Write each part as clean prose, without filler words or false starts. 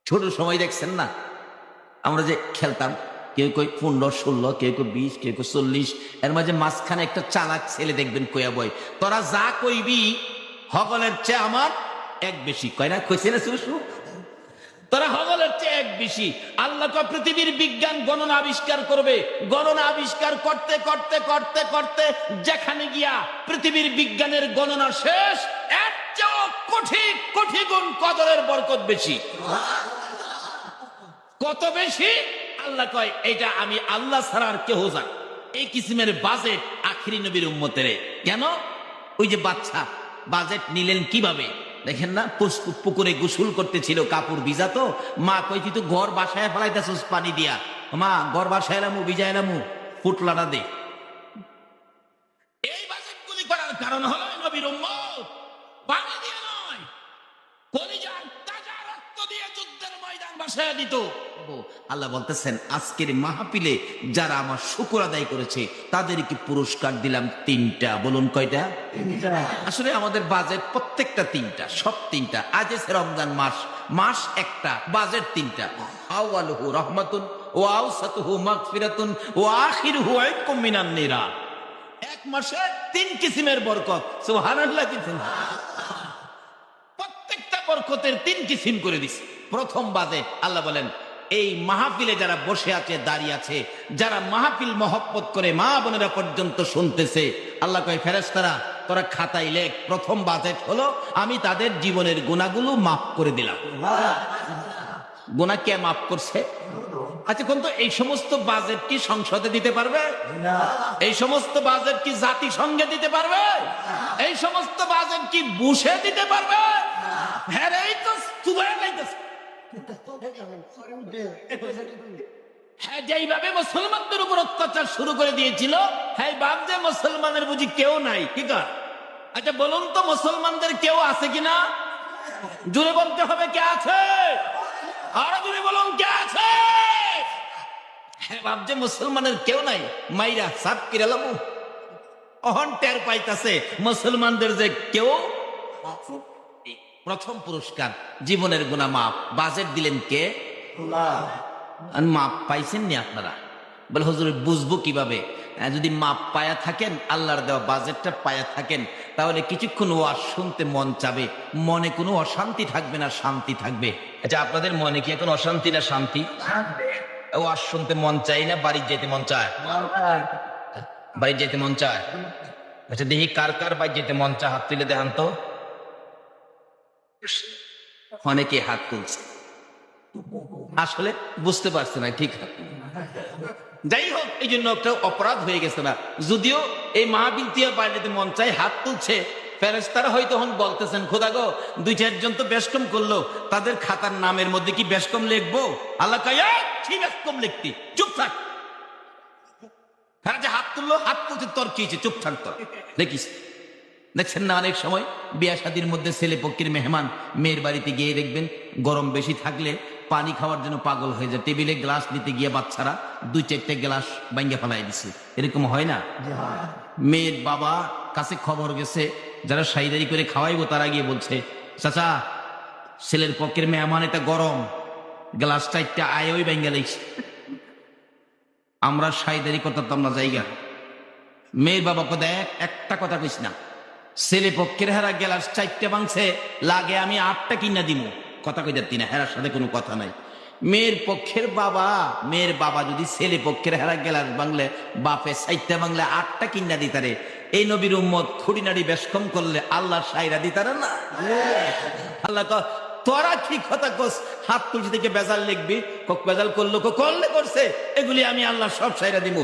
ছোট সময় দেখছেন না আমরা যে খেলতাম, কেউ কেউ 15-16, কেউ কেউ 20, কেউ কেউ 40, এর মাঝে মাঝখানে একটা চালাক ছেলে দেখবেন কয়া বই, তোরা যা কইবি হগলের চেয়ে আমার এক বেশি। কয় না, কইছে না শুরু, তোরা হগলের চেয়ে এক বেশি। আল্লাহ তো পৃথিবীর বিজ্ঞান গণনা আবিষ্কার করবে, গণনা আবিষ্কার করতে করতে করতে করতে যেখানে গিয়া পৃথিবীর বিজ্ঞানের গণনা শেষ, এর চেয়েও কোটি কোটি গুণ কদরের বরকত বেশি। কত বেশি? আল্লাহ কয় এটা আমি আল্লাহ ছাড়া আর কেউ জানে। এই কিসিমের বাজেট আখিরি নবীর উম্মতের। কেন? ওই যে বাচ্চা বাজেট নিলেন কিভাবে দেখেন না, পুকুরে গোসল করতেছিল, কাপড় ভিজা, তো মা কই তুই তো ঘর বাসায় ফেলাইতেছিস পানি দিয়া, মা ঘর বাসায় এলামু ভিজা এলামু ফুটলাটা দে। এই বাজেট গুলি করার কারণ হলো নবীর উম্মত পানি দিয়ে নয়, কলিজার তাজা রক্ত দিয়ে যুদ্ধের ময়দান বাসায় দিত। আল্লাহ বলতেছেন আজকের মাহফিলে যারা আমার শুকর আদায় করেছে তাদেরকে পুরস্কার দিলাম 3টা। বলুন কয়টা? আসলে আমাদের বাজেট প্রত্যেকটা 3টা, সব 3টা। আজ এসে রমজান মাস, মাস একটা, বাজেট 3টা। আউয়ালুহু রাহমাতুন ওয়া আওসাতুহু মাগফিরাতুন ওয়া আখিরুহু ইতকুম মিনান নিরার। এক মাসে 3 কিসিমের বরকত। সুবহানাল্লাহ। প্রত্যেকটা বরকতের 3 কিসিম করে দিছে। প্রথম বাজেট আল্লাহ বলেন এই মাহফিলে যারা বসে আছে, দাঁড়িয়ে আছে, যারা মাহফিল মহব্বত করে মা বোনেরা পর্যন্ত শুনতেছে, আল্লাহ কয় ফেরেশতারা তোরা খাতায় লেখ, প্রথম বাজেট হলো আমি তাদের জীবনের গুনাহগুলো মাফ করে দিলাম। গুনাহ কে মাফ করছে? আচ্ছা কোন তো এই সমস্ত বাজেট কি সংসদে দিতে পারবে? এই সমস্ত বাজেট কি জাতিসংঘে দিতে পারবে? এই সমস্ত বাজেট কি বুশে দিতে পারবে? হ্যাঁ, এই তো হ্যাঁ, যেইভাবে মুসলমানদের উপর অত্যাচার শুরু করে দিয়েছিল, হ্যাঁ ভাবছে মুসলমানের বুঝি কেউ নাই। ঠিক আছে, আচ্ছা বলুন তো মুসলমানদের কেউ আছে কিনা? জুড়ে বলতে হবে কে আছে, আরো জুড়ে বলুন কে আছে। হ্যাঁ ভাবছে মুসলমানের কেউ নাই, মাইরা সাপ কিরালাম অহন টের পাইতাছে মুসলমানদের যে কেউ। প্রথম পুরস্কার জীবনের গুনাহ মাপ। বাজেট দিলেন কে? মাপ পাইছেন নি আপনারা? বলে হুজুর বুঝবো কিভাবে? যদি মাপ পায়া থাকেন, আল্লাহর দেওয়া বাজেটটা পায়া থাকেন, তাহলে কিছুক্ষণ ওয়াজ শুনতে মন চাবে, মনে কোনো অশান্তি থাকবে না, শান্তি থাকবে। আচ্ছা আপনাদের মনে কি এখন অশান্তি না শান্তি? ওয়াজ শুনতে মন চাই না বাড়ি যেতে মন চায়? বাড়ি যেতে মন চায়? আচ্ছা দেখি কার কার বাড়ি যেতে মন চায়, হাত তুলে দেখান তো। অনেকে হাত তুলছে, আসলে বুঝতে পারছে না। ঠিক আছে, যাই হোক, এই জন্য একটা অপরাধ হয়ে গেছে না। যদিও এই মাহফিল দিয়ে বাইরে মন চাই হাত তুলছে, ফেরেশতারা হয়তো বলতেছেন খোদা গো 2-4 জন তো বেশকম করলো, তাদের খাতার নামের মধ্যে কি বেশকম লিখবো? আল্লাহ কয় কি বেশকম লিখতি, চুপ থাক। হ্যাঁ যে হাত তুললো, হাত তুলছে, তোর কি হয়েছে, চুপ থাক। তোর দেখিস, দেখছেন না অনেক সময় বিয়া শাদীর মধ্যে ছেলে পক্ষের মেহমান মেয়ের বাড়িতে গিয়ে দেখবেন গরম বেশি থাকলে পানি খাওয়ার জন্য পাগল হয়ে যায়, টেবিলে গ্লাস নিতে গিয়ে বাচ্চারা 2-4টে গ্লাস ভাঙিয়ে ফেলাই দিছে। এরকম হয় না? মেয়ের বাবা কাছে খবর গেছে, যারা সাইদারি করে খাওয়াইবো তারা গিয়ে বলছে চাচা ছেলের পক্ষের মেহমান এটা গরম, গ্লাস 4টে আয় ওই ভাঙিয়ে লাইছে। আমরা সাইদারি করতাম না জায়গা। মেয়ের বাবা কথা একটা কথা কইস না, ছেলে পক্ষের হেরা গ্লাস 4টে ভাঙছে, লাগে আমি 8টা কিনা দিব। কথা কই যাচ্ছি না, হেরার সাথে কোনো কথা নাই। মেয়ের বাবা যদি ছেলে পক্ষের হেরা গ্লাস ভাঙলে, বাপে 4টে ভাঙলে 8টা কিনা দিতারে। এই নবীর উম্মত খুঁড়িনাড়ি বেশকম করলে আল্লাহ সাইরা দিতারে না? আল্লাহ তোরা কি কথা কস, হাত তুলছি থেকে বেজাল লিখবি, বেজাল করলো করলে করছে, এগুলি আমি আল্লাহ সব সাইরা দিব।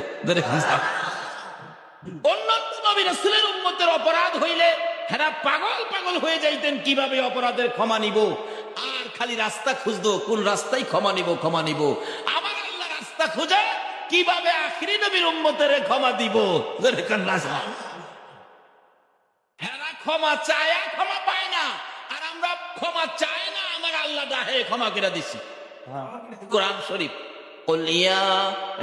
অন্যান্য নবী রাসূলের উম্মতের অপরাধ হইলে হেরা পাগল হয়ে যাইতেন, কিভাবে অপরাধের ক্ষমা নিব, আর খালি রাস্তা খুঁজতো কোন রাস্তায় ক্ষমা নিব। আমার আল্লাহ রাস্তা খুঁজে কিভাবে আখিরি নবীর উম্মতের ক্ষমা দিব। হেরা ক্ষমা চায়, ক্ষমা পায় না, আর আমরা ক্ষমা চাই না, আমার আল্লাহ ডাহে ক্ষমা করে দিছি। কোরআন শরীফ قل يا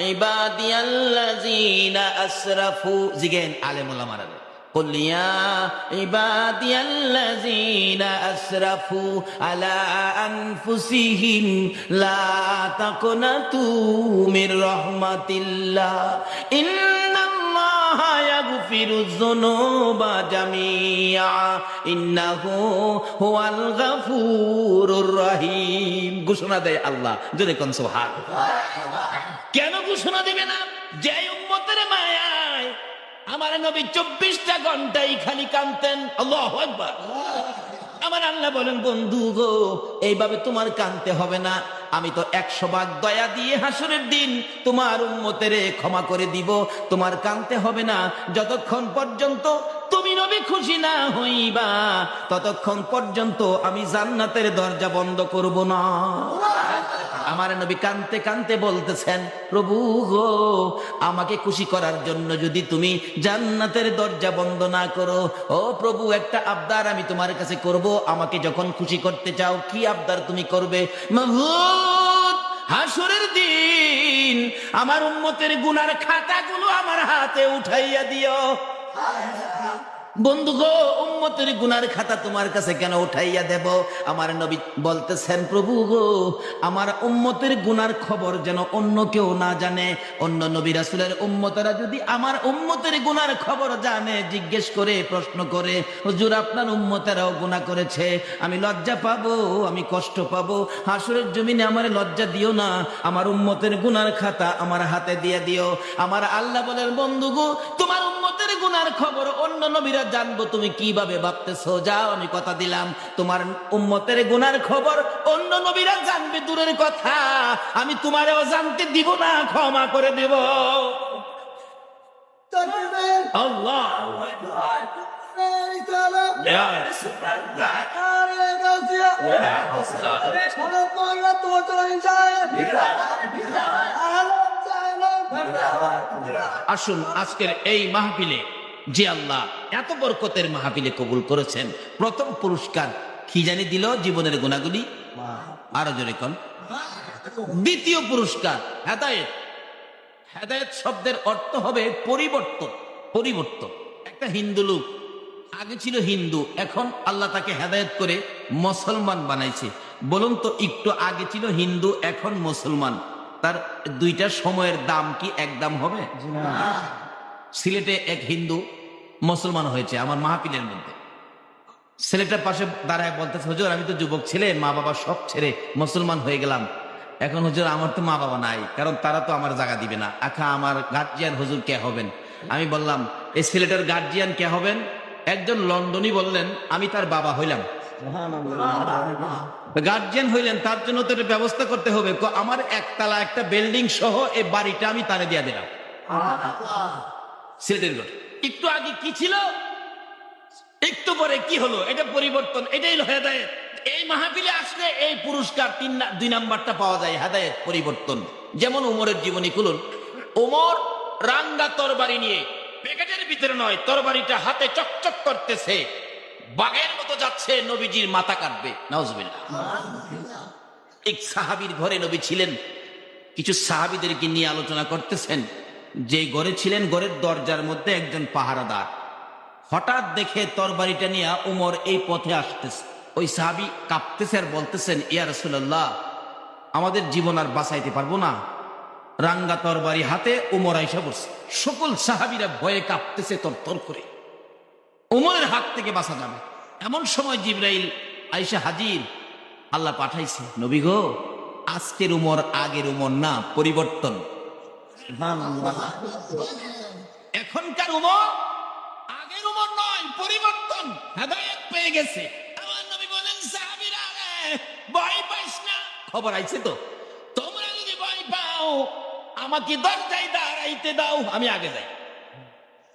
عبادي الذين اسرفوا জিগেন আলেম ওলামারা قل يا عبادي الذين أسرفوا على أنفسهم لا تقنطوا من رحمة الله إن الله يغفر الذنوب جميعا إنه هو الغفور الرحيم ঘোষণা দেয় আল্লাহ জোরে কোন সুবহানাল্লাহ কেন ঘোষণা দিবে না যে উম্মতের মায়ায় আমার নবী 24টা ঘন্টাই খালি কাঁদতেন আল্লাহু আকবার আমার আল্লাহ বলেন বন্ধু গো এইভাবে তোমার কাঁদতে হবে না আমি তো 100 ভাগ দয়া দিয়ে হাসরের দিন তোমার উম্মতের ক্ষমা করে দিব তোমার কাঁদতে হবে না যতক্ষণ পর্যন্ত তুমি নবী খুশি না হইবা ততক্ষণ পর্যন্ত আমি জান্নাতের দরজা বন্ধ করব না আমার নবী কাঁদতে কাঁদতে বলতেছেন প্রভু গো আমাকে খুশি করার জন্য যদি তুমি জান্নাতের দরজা বন্ধ না করো ও প্রভু একটা আবদার আমি তোমার কাছে করব আমাকে যখন খুশি করতে চাও কি আবদার তুমি করবে মাবুদ হাসরের দিন আমার উম্মতের গুনার খাতাগুলো আমার হাতে উঠাইয়া দিও বন্ধু গো উম্মতের গুনার খাতা তোমার কাছে কেন উঠাইয়া দেব আমার নবী বলতেছেন প্রভু গো আমার উম্মতের গুনার খবর যেন অন্য কেউ না জানে অন্য নবী রাসূলের উম্মতরা যদি আমার উম্মতের গুনার খবর জানে জিজ্ঞেস করে প্রশ্ন করে হুজুর আপনার উম্মতেরাও গুনাহ করেছে আমি লজ্জা পাবো আমি কষ্ট পাবো হাসরের জমিনে আমার লজ্জা দিও না আমার উম্মতের গুনার খাতা আমার হাতে দিয়ে দিও আমার আল্লাহ বলেন বন্ধু গো তোমার উম্মতের গুনার খবর অন্য নবীরা জানবো তুমি কিভাবে ভাবতেছো যাও আমি কথা দিলাম তোমার উম্মতের গুনার খবর অন্য নবীরা জানবে দূরের কথা আমি তোমারেও জানতে দিব না ক্ষমা করে দেব আল্লাহ আসুন আজকের এই মাহফিলে যে আল্লাহ এত বরকতের মাহফিলে কবুল করেছেন প্রথম পুরস্কার কি জানি দিল জীবনের গুনাহগুলি আরো জোরে কোন দ্বিতীয় পুরস্কার হেদায়েত হেদায়েত শব্দের অর্থ হবে পরিবর্তন পরিবর্তন একটা হিন্দু লোক আগে ছিল হিন্দু এখন আল্লাহ তাকে হেদায়েত করে মুসলমান বানাইছে বলুন তো একটু আগে ছিল হিন্দু এখন মুসলমান তার দুইটা সময়ের দাম কি এক দাম হবে সিলেটে এক হিন্দু মুসলমান হয়েছে আমার মাহফিলের মধ্যে ছেলেটার পাশে দাঁড়ায় বলতেছে হুজুর আমি তো যুবক ছেলে মা বাবা সব ছেড়ে মুসলমান হয়ে গেলাম এখন হুজুর আমার তো মা বাবা নাই কারণ তারা তো আমার জায়গা দিবে না আখা আমার গার্জিয়ান হুজুর কে হবেন আমি বললাম এই ছেলেটার গার্জিয়ান কে হবেন একজন লন্ডনী বললেন আমি তার বাবা হইলাম গার্জিয়ান হইলেন তার জন্য তো ব্যবস্থা করতে হবে আমার একতলা একটা বিল্ডিং সহ এই বাড়িটা আমি তারে দিয়ে দিলাম সিলেটের একটু আগে কি ছিল একটু পরে কি হলো এটা পরিবর্তন এটাই হলো হেদায়েত এই মাহফিলে আসলে এই পুরস্কার 2 নাম্বারটা পাওয়া যায় হেদায়েত পরিবর্তন যেমন উমরের জীবনী খুলুন উমর রাঙ্গা তরবারি নিয়ে প্যাকেটের ভিতরে নয় তরবারিটা হাতে চকচক করতেছে বাঘের মতো যাচ্ছে নবীজির মাথা কাটবে নাউজুবিল্লাহ এক সাহাবীর ঘরে নবী ছিলেন কিছু সাহাবীদেরকে নিয়ে আলোচনা করতেছেন যে ঘরে ছিলেন ঘরের দরজার মধ্যে একজন পাহারাদার হঠাৎ দেখে তরবারিটা নিয়ে উমর এই পথে আসতেছে ওই সাহাবী কাঁপতেছে আর বলতেছেন ইয়া রাসূলুল্লাহ আমাদের জীবন আর বাঁচাইতে পারবো না রাঙ্গা তরবারি হাতে উমর আইসা বসছে সকল সাহাবীরা ভয়ে কাঁপতেছে তরতর করে উমরের হাত থেকে বাঁচা যাবে এমন সময় জিবরাইল আইসা হাজির আল্লাহ পাঠাইছে নবী গো আজকের উমর আগের উমর না পরিবর্তন এখনকার উমর আগের উমর নয় পরিবর্তন হেদায়েত পেয়ে গেছে আমার নবী বলেন সাহাবীরা ভয় পাইস না খবর আইছে তো তোমরা যদি ভয় পাও আমাকে দরজায় দাঁড়াইতে দাও আমি আগে যাই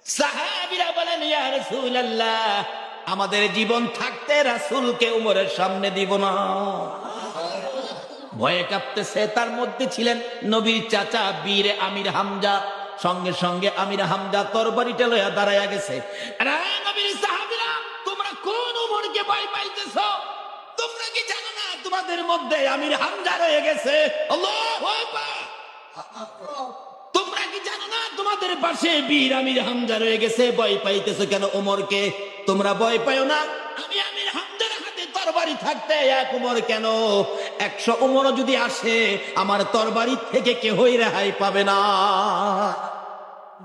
সাহাবীরা বলেন ইয়া রাসূলুল্লাহ আমাদের জীবন থাকতে রাসূলকে উমরের সামনে দিব না ভয়ে কাঁপতেছে তার মধ্যে ছিলেন নবীর চাচা বীর আমির হামজা সঙ্গে সঙ্গে আমির হামজা তরবারিটা লইয়া দাঁড়াইয়া গেছে আরে নবীর সাহাবীরা তোমরা কোন উমরকে ভয় পাইতেছো তোমরা কি জানো না তোমাদের মধ্যে আমির হামজা রয়ে গেছে আল্লাহু আকবার তোমরা কি জানো না তোমাদের পাশে বীর আমির হামজা রয়ে গেছে? ভয় পাইতেছো কেন ওমরকে? তোমরা ভয় পাইও না, আমি আমির হামজার হাতে তরবারি থাকতে এক ওমর কেন, 100 ওমরও যদি আসে আমার তরবারি থেকে কেউই রেহাই পাবে না।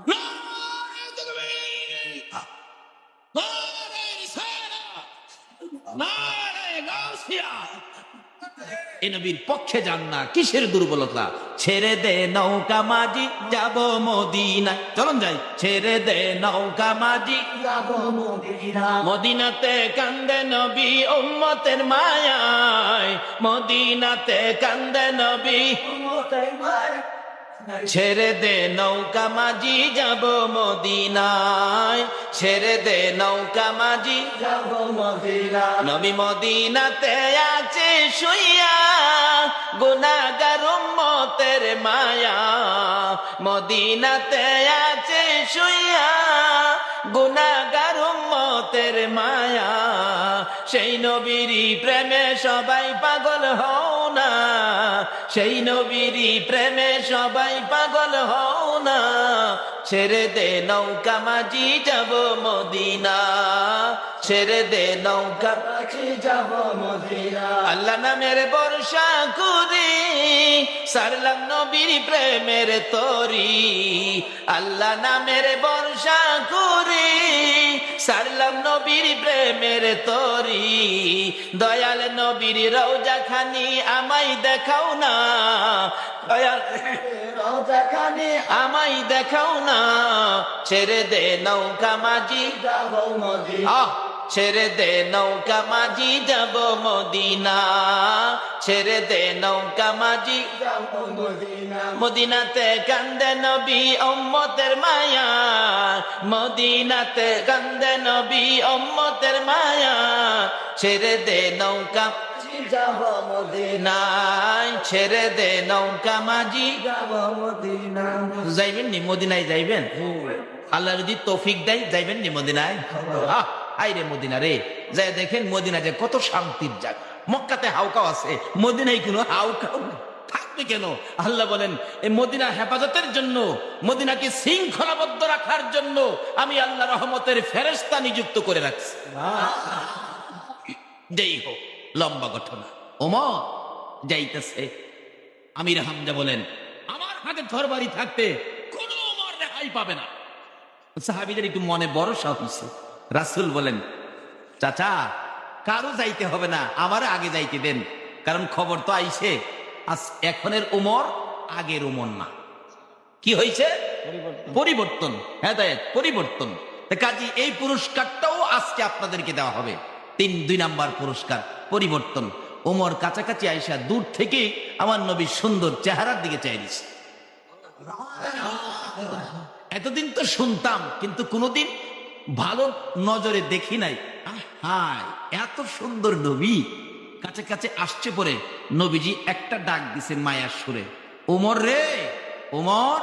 নারে তাকবীর, নারে রিসালাত, নারে গাউসিয়া। এই নবীর পক্ষে যান না, কিসের দুর্বলতা? ছেড়ে দে নৌকা মাঝি যাব মদিনা, চলুন যাই। ছেড়ে দে নৌকা মাঝি যাব মদিনা, মদিনাতে কান্দে নবী উম্মতের মায়ায়, মদিনাতে কান্দে নবী উম্মতের মায়ায়। ছেড়ে দে নৌকা মাঝি যাব মদিনায়, ছেড়ে দে নৌকা মাঝি যাব মদিনা। নবী মদিনাতে আছে শুইয়া, গুনাহগার উম্মতের মায়া, মদিনাতে আছে শুইয়া, গুনাহগার উম্মতের মায়া। সেই নবীরই প্রেমে সবাই পাগল হও না, সেই নবীরই প্রেমে সবাই পাগল হও না। ছেড়ে দে নৌকা মাঝি যাব মদিনা, ছেড়ে দে নৌকা মাঝি যাব মদিনা। আল্লাহ নামের বর্ষা করি সারলাম নবীর প্রেমের তরি, আল্লাহ নামের বর্ষা করি সারলাম নবীর প্রেমের তরি। দয়াল নবীর রওজা খানি আমায় দেখাও না, দয়াল রওজা খানি আমায় দেখাও না। ছেড়ে দে নৌকা মাঝি যাব মদিনা, ছেড়ে দে নৌকা মাঝি যাব মদিনা, ছেড়ে দে নৌকা মাঝি যাব মদিনা। মদিনাতে কান্দে নবী উম্মতের মায়া, মদিনাতে কান্দে নবী উম্মতের মায়া। ছেড়ে দে নৌকা যাব মদিনায়, ছেড়ে দে নৌকা মাঝি যাব মদিনা। যাইবেন নি মদিনায়? যাইবেন? আল্লাহ যদি তৌফিক দেয় যাইবেন নি মদিনায়? আইরে মদিনা রে, যাই দেখেন মদিনা যে কত শান্তির জায়গা। মক্কাতে হাউকাও আছে, মদিনায় কোনো হাউকাও থাকবে কেন? আল্লাহ বলেন এই মদিনা হেফাজতের জন্য, মদিনাকে শৃঙ্খলাবদ্ধ রাখার জন্য আমি আল্লাহ রহমতের ফেরেশতা নিযুক্ত করে রাখছি। যেই হোক, লম্বা ঘটনা। ওমর যাইতেছে, আমির হামজা বলেন আমার হাতে তরবারি থাকতে কোনো ওমর রেহাই পাবে না। সাহাবীদের একটু মনে ভরসা হইছে। রাসূল বলেন চাচা কারো যাইতে হবে না, আমার আগে যাইতে দেন, কারণ খবর তো আইছে আজ এখনের উমর আগের উমর না। কি হয়েছে? পরিবর্তন, হেদায়েত পরিবর্তন। কাজী এই পুরস্কারটাও আজকে আপনাদেরকে দেওয়া হবে। 2 নাম্বার পুরস্কার পরিবর্তন। ওমর কাছাকাছি আইসা দূর থেকে আমার নবীর সুন্দর চেহারার দিকে চাই দিছে। এতদিন তো শুনতাম কিন্তু কোনোদিন ভালো নজরে দেখি নাই। হায় এত সুন্দর নবী কাছে কাছে আসছে পরে নবীজি একটা ডাক দিছে মায়ার সুরে, ওমর রে ওমর,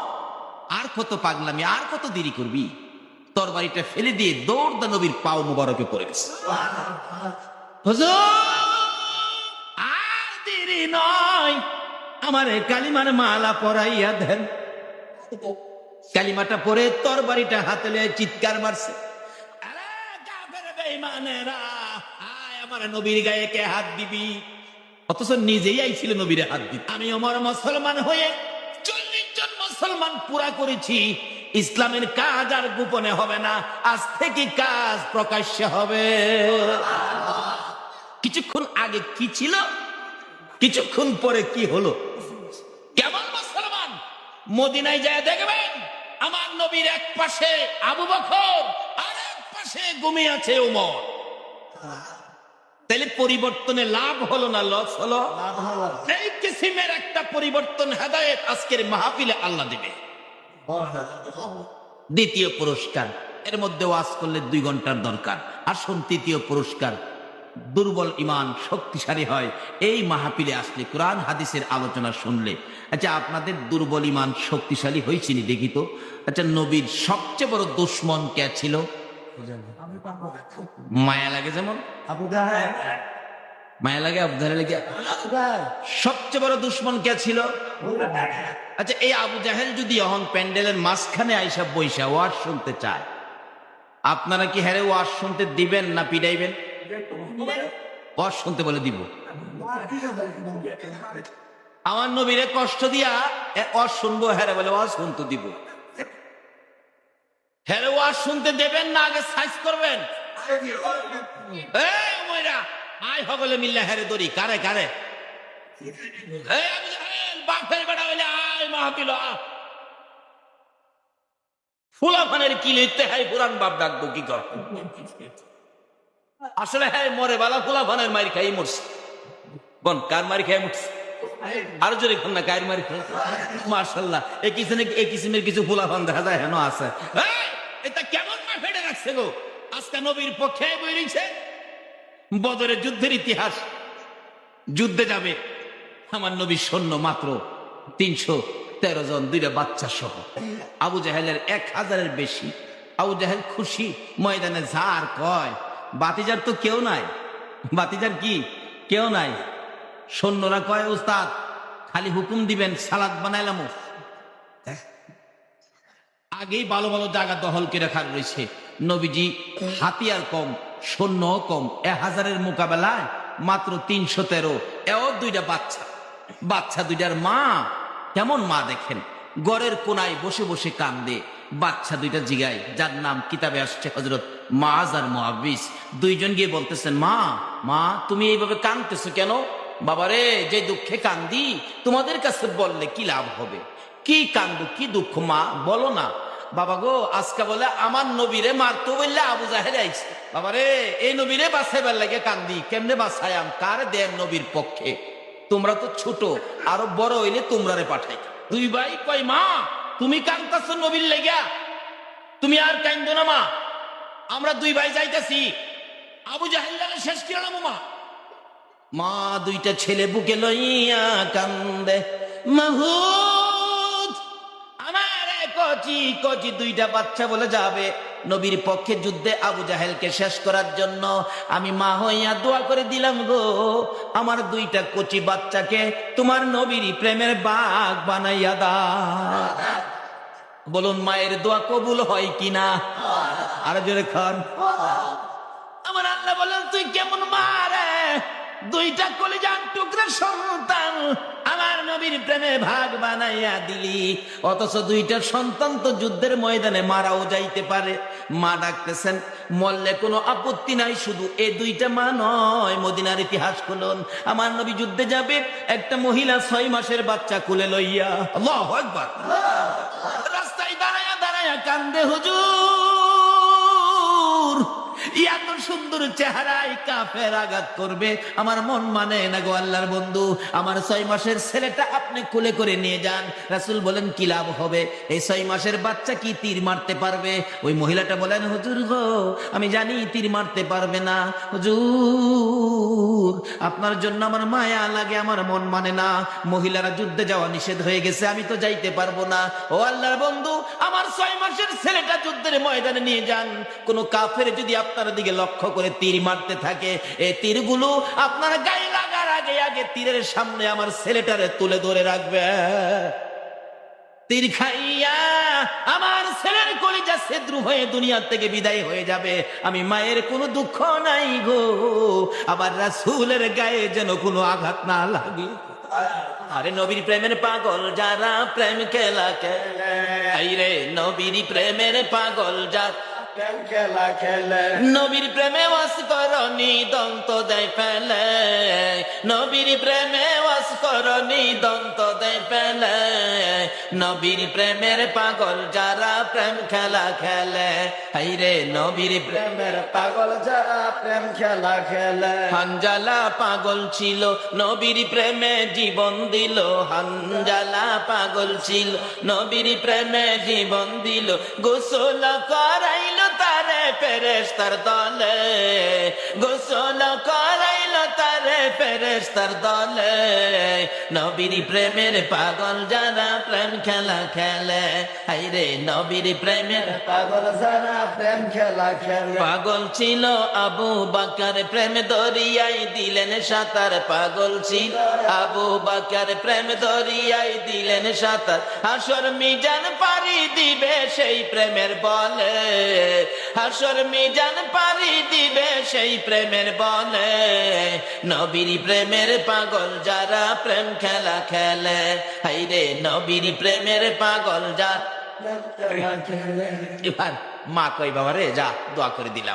আর কত পাগলামি, আর কত দেরি করবি? তরবারিটা ফেলে দিয়ে দৌড় দা নবীর পাও মুবারকে পড়ে গেছে। হুজুর আর দেরি নয়, আমার কালিমার মালা পরাইয়া দেন। কালিমাটা পরে তরবারিটা হাতে লয়ে চিৎকার মারছে, আরে কাফের বেঈমানেরা, আয় আমার নবীর গায়ে কে হাত দিবি? অথচ নিজেই আইছিল নবীরে হাত দিতে। আমি ওমর মুসলমান হয়ে 40 জন মুসলমান পুরা করেছি। ইসলামের কাজ আর গোপনে হবে না, আজ থেকে কাজ প্রকাশ্যে হবে। কিছুক্ষণ আগে কি ছিল, কিছুক্ষণ পরে কি হলো? কেমন মুসলমান? মদিনায় যায় দেখবেন আমার নবীর এক পাশে আবু বকর আর এক পাশে ঘুমিয়ে আছে ওমর। তাহলে পরিবর্তনে লাভ হলো না লস হলো? এই কিসিমের একটা পরিবর্তন হেদায়েত আজকের মাহফিলে আল্লাহ দিবে। দ্বিতীয় পুরস্কার, এর মধ্যে ওয়াজ করলে 2 ঘন্টার দরকার। আসুন তৃতীয় পুরস্কার, দুর্বল ইমান শক্তিশালী হয় এই মাহফিলে আসলে, কোরআন হাদিসের আলোচনা শুনলে। আচ্ছা আপনাদের দুর্বল ইমান শক্তিশালী হয়েছিনি দেখি তো। আচ্ছা নবীর সবচেয়ে বড় দুশ্মন কে ছিল? মায়া লাগে যেমন মায়া লাগে আবু জাহেলের লেগে? সবচেয়ে বড় দুশ্মন কে ছিল? আচ্ছা, এই আবু জাহেল যদি এখন প্যান্ডেলের মাঝখানে আইসা বইসা ওয়াজ শুনতে চায়, আপনারা কি হ্যারে ওয়াজ শুনতে দিবেন না পিটাইবেন? ওয়াজ শুনতে বলে দিব। আমার নবীরে কষ্ট দিয়া ওয়াজ শুনবো, হ্যারে বলে ওয়াজ শুনতে দিব। হ্যারে ওয়াজ শুনতে দেবেন না আগে সাইজ করবেন? এই উমাইরা আয় হগলে মিল্লা হ্যারে দড়ি কারে কারে? এই আবু জাহেল বাপের বেটা হইলে আয় মাহফিল ফুলাফানের কি লিখতে হয় পুরান বাপ ডাকবো কি কর? আসলে হ্যাঁ মরে বালা ফুলাফানের মারি খাই মরছে। বন কার মারি খাই মরছে? আরো জোরে কোন না কার মারি খাই? মাশাআল্লাহ এই কিসিমের কিছু ফুলাফান দেখা যায় হেন আছে। এটা কেমন মা ফেটে রাখছে গো? আজকে নবীর পক্ষে বই রইছে। বদরের যুদ্ধের ইতিহাস, যুদ্ধে যাবে আমার নবীর সৈন্য মাত্র 313 জন, 2টা বাচ্চা সহ। আবু জাহেলের 1000-এর বেশি। আবু জাহেল খুশি ময়দানে যার কয় বাতিজার তো কেউ নাই। বাতিজার কি কেউ নাই। সৈন্যরা কয় উস্তাদ খালি হুকুম দিবেন সালাদ বানাইলাম। আগেই ভালো ভালো জায়গা দখল করে রাখার রয়েছে। নবীজি হাতিয়ার কম, সৈন্য কম, 1000-এর মোকাবেলায় মাত্র 313। এও 2টা বাচ্চা, বাচ্চা 2টার মা কেমন মা দেখেন, গড়ের কোনায় বসে বসে কান্দে। বাচ্চা 2টা জিগায়, যার নাম কিতাবে আসছে হযরত মুআজ আর মুআবিস। 2জন গিয়ে বলতেছেন মা মা তুমি এইভাবে কাঁদতেছো কেন? বাবারে যে দুঃখে কান্দি তোমাদের কাছে বললে কি লাভ হবে? কি কান্দু কি দুঃখ মা বলো না। বাবা গো আজকে বলে আমার নবীরে মারতো বললে আবু জাহেল আইছে। বাবারে এই নবীরে বাঁচাইবার লাগে কান্দি, কেমনে বাঁচায়াম কার দেন নবীর পক্ষে? তোমরা তো ছোট, আরো বড় হইলে তোমরারে পাঠাই। 2 ভাই কই মা তুমি কান্দাছো নবীর লেগা? তুমি আর কান্দো না মা, আমরা 2 ভাই যাইতেছি আবু জাহেল শেষ করলাম। মা মা 2টা ছেলে বুকে লইয়া কান্দে। মাহুদ আমার কচি কচি 2টা বাচ্চা বলে যাবে নবীর পক্ষে যুদ্ধে আবু জাহেলকে শেষ করার জন্য। আমি মা হইয়া দোয়া করে দিলাম গো আমার 2টা কচি বাচ্চাকে তোমার নবীর প্রেমের বাগ বানাইয়া দাও। বলুন মায়ের দোয়া কবুল হয় কিনা? আর জোরে খান। আমার আল্লাহ বলেন তুই কেমন মা রে? 2টা কলিজার টুকরা সন্তান আমার নবীর প্রেমে ভাগ বানাইয়া দিলি, অথচ 2টা সন্তান তো যুদ্ধের ময়দানে মারাও যাইতে পারে। মা ডাকতেছেন, মরলে কোনো আপত্তি নাই, শুধু এই 2টা মা নয়। মদিনার ইতিহাস খুলুন, আমার নবী যুদ্ধে যাবে, একটা মহিলা 6 মাসের বাচ্চা কোলে লইয়া আল্লাহু আকবার রাস্তায় দাঁড়ায়া দাঁড়ায়া কান্দে। হুজুর এত সুন্দর চেহারায় কাফের আঘাত করবে, আমার মন মানে না গো আল্লাহর বন্ধু। আমার 6 মাসের ছেলেটা আপনি কোলে করে নিয়ে যান। রাসূল বলেন কি লাভ হবে? এই 6 মাসের বাচ্চা কি তীর মারতে পারবে? ওই মহিলাটা বলেন হুজুর গো আমি জানি তীর মারতে পারবে না হুজুর, আপনার জন্য আমার মায়া লাগে, আমার মন মানে না। মহিলারা যুদ্ধে যাওয়া নিষেধ হয়ে গেছে, আমি তো যাইতে পারবো না। ও আল্লাহর বন্ধু আমার 6 মাসের ছেলেটা যুদ্ধের ময়দানে নিয়ে যান। কোন কাফের যদি আপনার দিকে লক্ষ্য করে তীর মারতে থাকে, এই তীরগুলো আপনার গায়ে লাগার আগে আগে তীরের সামনে আমার ছেলেটারে তুলে ধরে রাখবে। তীর খাইয়া আমার ছেলের কলিজা ছিদ্র হয়ে দুনিয়া থেকে বিদায় হয়ে যাবে। আমি মায়ের কোনো দুঃখ নাই গো, আবার রাসূলের গায়ে যেন কোনো আঘাত না লাগে। আরে নবীর প্রেমের পাগল যারা প্রেম খেলা খেলে, আইরে নবীর প্রেমের পাগল যারা প্রেম খেলা খেলে, নবীর প্রেমে ওয়াস করনি দন্ত দেয় ফেলে, নবীর প্রেমে ওয়াস করনি দন্ত দেয় ফেলে, নবীর প্রেমের পাগল যারা প্রেম খেলা খেলে, হাইরে নবীর প্রেমের পাগল যারা প্রেম খেলা খেলে। হানজালা পাগল ছিল নবীর প্রেমে জীবন দিল, হানজালা পাগল ছিল নবীর প্রেমে জীবন দিল, গোসল করাইল তারে ফেরেশতার দলে, গোসল করাইল তারে রে ফেরেশতার দলে, নবীর প্রেমের পাগল যারা প্রেম খেলা খেলে, হাইরে নবীর প্রেমের পাগল যারা প্রেম খেলা খেলে, পাগল ছিল আবু বকর প্রেম দরিয়ায় দিলেন সাঁতার, পাগল ছিল আবু বকর প্রেম দরিয়ায় দিলেন সাঁতার, হাসর মিজান পারি দিবে সেই প্রেমের বলে, হাসর মিজান পারি দিবে সেই প্রেমের বলে, নবীর প্রেমের পাগল যারা প্রেম খেলা খেলে, হাইরে নবীর প্রেমের পাগল যারা। প্রেম খেলা খেলে। এবার মা কই বাবা রে, যা দোয়া করে দিলাম।